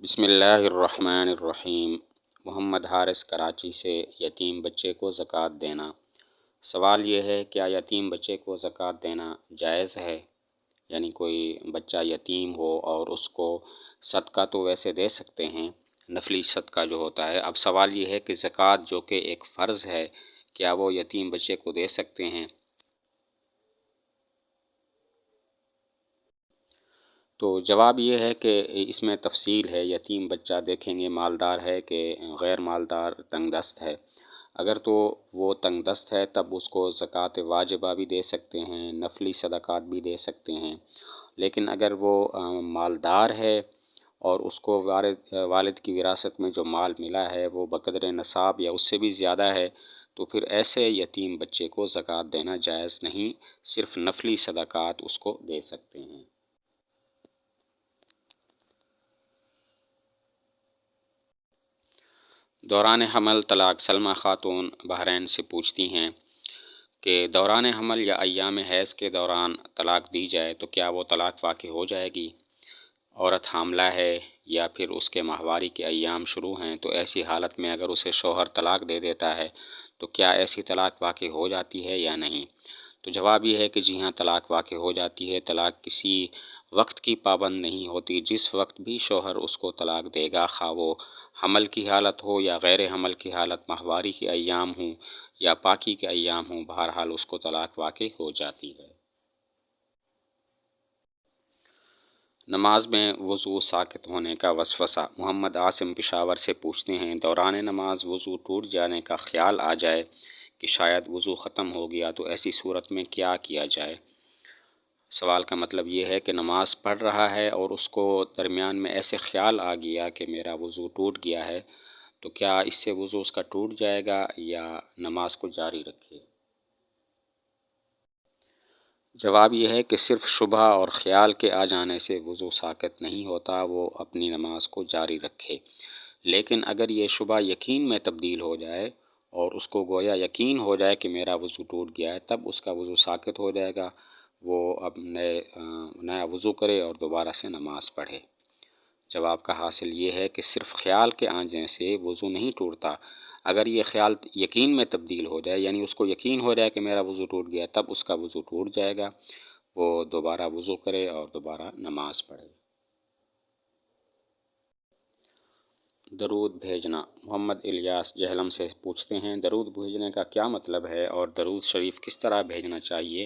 بسم اللہ الرحمن الرحیم۔ محمد حارث کراچی سے یتیم بچے کو زکوٰۃ دینا۔ سوال یہ ہے، کیا یتیم بچے کو زکوٰۃ دینا جائز ہے؟ یعنی کوئی بچہ یتیم ہو اور اس کو صدقہ تو ویسے دے سکتے ہیں، نفلی صدقہ جو ہوتا ہے۔ اب سوال یہ ہے کہ زکوٰۃ جو کہ ایک فرض ہے، کیا وہ یتیم بچے کو دے سکتے ہیں؟ تو جواب یہ ہے کہ اس میں تفصیل ہے۔ یتیم بچہ دیکھیں گے مالدار ہے کہ غیر مالدار تنگ دست ہے۔ اگر تو وہ تنگ دست ہے تب اس کو زکوٰۃ واجبہ بھی دے سکتے ہیں، نفلی صدقات بھی دے سکتے ہیں۔ لیکن اگر وہ مالدار ہے اور اس کو والد کی وراثت میں جو مال ملا ہے وہ بقدر نصاب یا اس سے بھی زیادہ ہے، تو پھر ایسے یتیم بچے کو زکوٰۃ دینا جائز نہیں، صرف نفلی صدقات اس کو دے سکتے ہیں۔ دوران حمل طلاق۔ سلمہ خاتون بحرین سے پوچھتی ہیں کہ دوران حمل یا ایام حیض کے دوران طلاق دی جائے تو کیا وہ طلاق واقع ہو جائے گی؟ عورت حاملہ ہے یا پھر اس کے ماہواری کے ایام شروع ہیں، تو ایسی حالت میں اگر اسے شوہر طلاق دے دیتا ہے تو کیا ایسی طلاق واقع ہو جاتی ہے یا نہیں؟ تو جواب یہ ہے کہ جی ہاں، طلاق واقع ہو جاتی ہے۔ طلاق کسی وقت کی پابند نہیں ہوتی، جس وقت بھی شوہر اس کو طلاق دے گا، خواہ وہ حمل کی حالت ہو یا غیر حمل کی حالت، ماہواری کے ایام ہوں یا پاکی کے ایام ہوں، بہرحال اس کو طلاق واقع ہو جاتی ہے۔ نماز میں وضو ساقط ہونے کا وسوسہ۔ محمد عاصم پشاور سے پوچھتے ہیں، دوران نماز وضو ٹوٹ جانے کا خیال آ جائے کہ شاید وضو ختم ہو گیا، تو ایسی صورت میں کیا کیا جائے؟ سوال کا مطلب یہ ہے کہ نماز پڑھ رہا ہے اور اس کو درمیان میں ایسے خیال آ گیا کہ میرا وضو ٹوٹ گیا ہے، تو کیا اس سے وضو اس کا ٹوٹ جائے گا یا نماز کو جاری رکھے؟ جواب یہ ہے کہ صرف شبہ اور خیال کے آ جانے سے وضو ساقط نہیں ہوتا، وہ اپنی نماز کو جاری رکھے۔ لیکن اگر یہ شبہ یقین میں تبدیل ہو جائے اور اس کو گویا یقین ہو جائے کہ میرا وضو ٹوٹ گیا ہے، تب اس کا وضو ساقط ہو جائے گا، وہ اب نیا وضو کرے اور دوبارہ سے نماز پڑھے۔ جواب کا حاصل یہ ہے کہ صرف خیال کے آنے سے وضو نہیں ٹوٹتا، اگر یہ خیال یقین میں تبدیل ہو جائے، یعنی اس کو یقین ہو جائے کہ میرا وضو ٹوٹ گیا، تب اس کا وضو ٹوٹ جائے گا، وہ دوبارہ وضو کرے اور دوبارہ نماز پڑھے۔ درود بھیجنا۔ محمد الیاس جہلم سے پوچھتے ہیں، درود بھیجنے کا کیا مطلب ہے اور درود شریف کس طرح بھیجنا چاہیے؟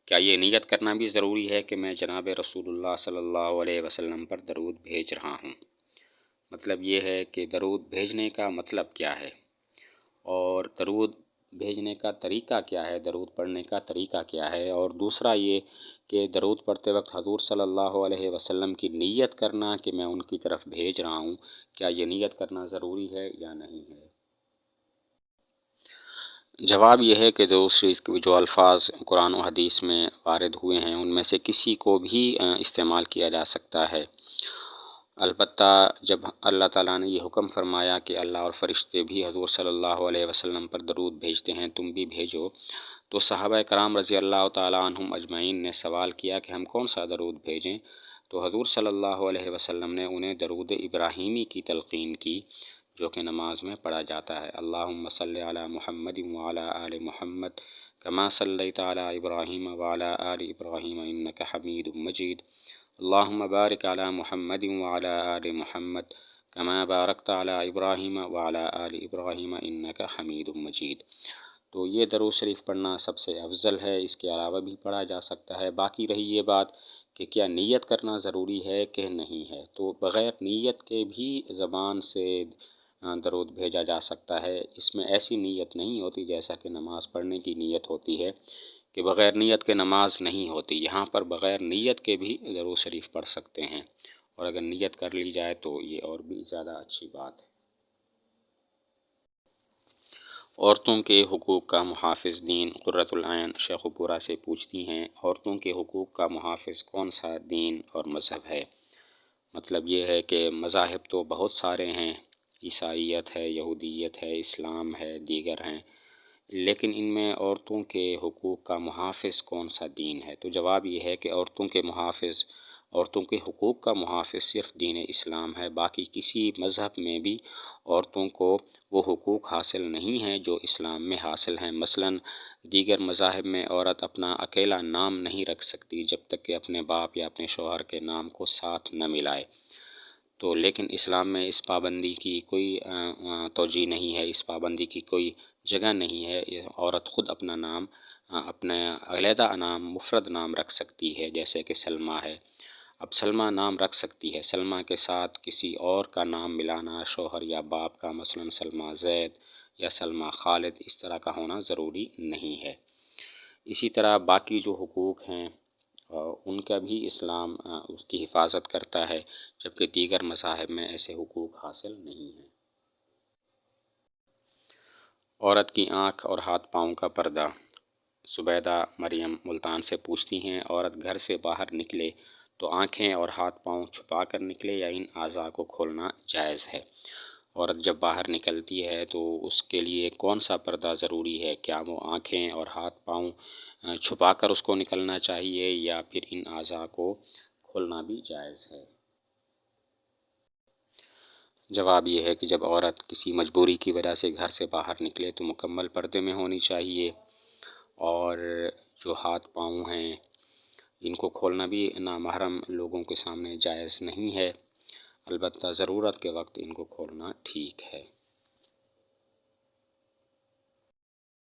کیا یہ نیت کرنا بھی ضروری ہے کہ میں جناب رسول اللہ صلی اللہ علیہ وسلم پر درود بھیج رہا ہوں؟ مطلب یہ ہے کہ درود بھیجنے کا مطلب کیا ہے اور درود بھیجنے کا طریقہ کیا ہے، درود پڑھنے کا طریقہ کیا ہے، اور دوسرا یہ کہ درود پڑھتے وقت حضور صلی اللہ علیہ وسلم کی نیت کرنا کہ میں ان کی طرف بھیج رہا ہوں، کیا یہ نیت کرنا ضروری ہے یا نہیں ہے؟ جواب یہ ہے کہ درود شریف کے جو الفاظ قرآن و حدیث میں وارد ہوئے ہیں ان میں سے کسی کو بھی استعمال کیا جا سکتا ہے، البتہ جب اللہ تعالیٰ نے یہ حکم فرمایا کہ اللہ اور فرشتے بھی حضور صلی اللہ علیہ وسلم پر درود بھیجتے ہیں، تم بھی بھیجو، تو صحابہ کرام رضی اللہ تعالیٰ عنہم اجمعین نے سوال کیا کہ ہم کون سا درود بھیجیں؟ تو حضور صلی اللہ علیہ وسلم نے انہیں درود ابراہیمی کی تلقین کی، جو کہ نماز میں پڑھا جاتا ہے، اللہم صلی علی محمد وعلی آل محمد کما صلیت علی ابراہیم وعلی آل ابراہیم انک حمید مجید، اللہم بارک علی محمد وعلی آل محمد کما بارکت علی ابراہیم وعلی آل ابراہیم انک حمید مجید۔ تو یہ درود شریف پڑھنا سب سے افضل ہے، اس کے علاوہ بھی پڑھا جا سکتا ہے۔ باقی رہی یہ بات کہ کیا نیت کرنا ضروری ہے کہ نہیں ہے، تو بغیر نیت کے بھی زبان سے درود بھیجا جا سکتا ہے، اس میں ایسی نیت نہیں ہوتی جیسا کہ نماز پڑھنے کی نیت ہوتی ہے کہ بغیر نیت کے نماز نہیں ہوتی، یہاں پر بغیر نیت کے بھی درود شریف پڑھ سکتے ہیں، اور اگر نیت کر لی جائے تو یہ اور بھی زیادہ اچھی بات ہے۔ عورتوں کے حقوق کا محافظ دین قرۃ العین شیخو پورہ سے پوچھتی ہیں، عورتوں کے حقوق کا محافظ کون سا دین اور مذہب ہے؟ مطلب یہ ہے کہ مذاہب تو بہت سارے ہیں، عیسائیت ہے، یہودیت ہے، اسلام ہے، دیگر ہیں، لیکن ان میں عورتوں کے حقوق کا محافظ کون سا دین ہے؟ تو جواب یہ ہے کہ عورتوں کے محافظ عورتوں کے حقوق کا محافظ صرف دین اسلام ہے، باقی کسی مذہب میں بھی عورتوں کو وہ حقوق حاصل نہیں ہیں جو اسلام میں حاصل ہیں۔ مثلاً دیگر مذاہب میں عورت اپنا اکیلا نام نہیں رکھ سکتی جب تک کہ اپنے باپ یا اپنے شوہر کے نام کو ساتھ نہ ملائے، تو لیکن اسلام میں اس پابندی کی کوئی توجیہ نہیں ہے، اس پابندی کی کوئی جگہ نہیں ہے۔ عورت خود اپنا نام، اپنا علیحدہ نام، مفرد نام رکھ سکتی ہے، جیسے کہ سلمیٰ ہے۔ اب سلمیٰ نام رکھ سکتی ہے، سلمیٰ کے ساتھ کسی اور کا نام ملانا، شوہر یا باپ کا، مثلاً سلمیٰ زید یا سلمیٰ خالد، اس طرح کا ہونا ضروری نہیں ہے۔ اسی طرح باقی جو حقوق ہیں ان کا بھی اسلام اس کی حفاظت کرتا ہے، جبکہ دیگر مذاہب میں ایسے حقوق حاصل نہیں ہیں۔ عورت کی آنکھ اور ہاتھ پاؤں کا پردہ۔ زبیدہ مریم ملتان سے پوچھتی ہیں، عورت گھر سے باہر نکلے تو آنکھیں اور ہاتھ پاؤں چھپا کر نکلے یا ان اعضاء کو کھولنا جائز ہے؟ عورت جب باہر نکلتی ہے تو اس کے لیے کون سا پردہ ضروری ہے؟ کیا وہ آنکھیں اور ہاتھ پاؤں چھپا کر اس کو نکلنا چاہیے یا پھر ان اعضاء کو کھولنا بھی جائز ہے؟ جواب یہ ہے کہ جب عورت کسی مجبوری کی وجہ سے گھر سے باہر نکلے تو مکمل پردے میں ہونی چاہیے، اور جو ہاتھ پاؤں ہیں ان کو کھولنا بھی نامحرم لوگوں کے سامنے جائز نہیں ہے، البتہ ضرورت کے وقت ان کو کھولنا ٹھیک ہے۔